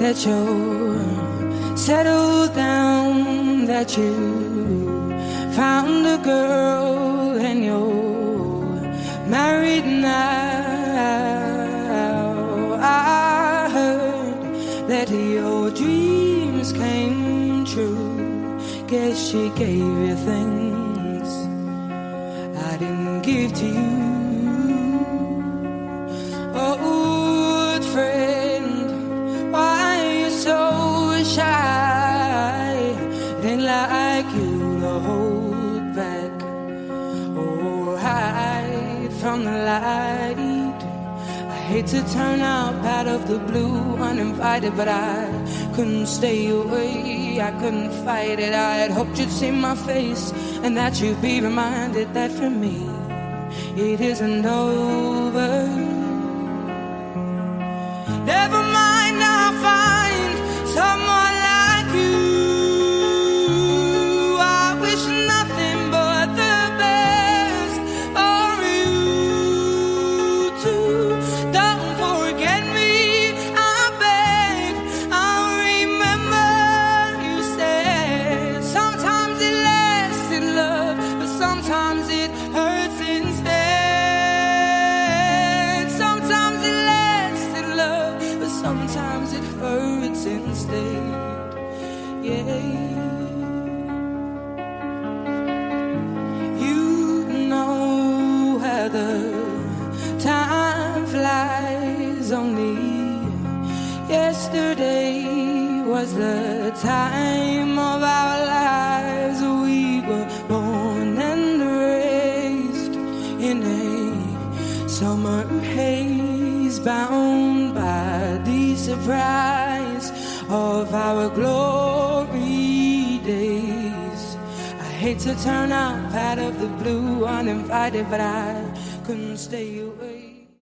that you're settled down, that you found a girl and you're married now. I heard that your dreams came true. Guess she gave you things I didn't give to you. Old friend, why are you so shy? It ain't like you to hold back or hide from the light. I hate to turn up out of the blue uninvited, but I couldn't stay away, I couldn't fight it. I had hoped you'd see my face and that you'd be reminded that for me it isn't over. Never mind, I'll find someone like you. I wish nothing but the best for you too. Don't forget me, I beg. I'll remember you said sometimes it lasts in love, but sometimes it hurts instead. Sometimes it lasts in love, but sometimes it hurts instead. Yeah. You know how the time flies. Only yesterday was the time of our lives. We were born and raised in a summer haze, bound by the surprise of our glory days. I hate to turn up out of the blue uninvited, but I couldn't stay away.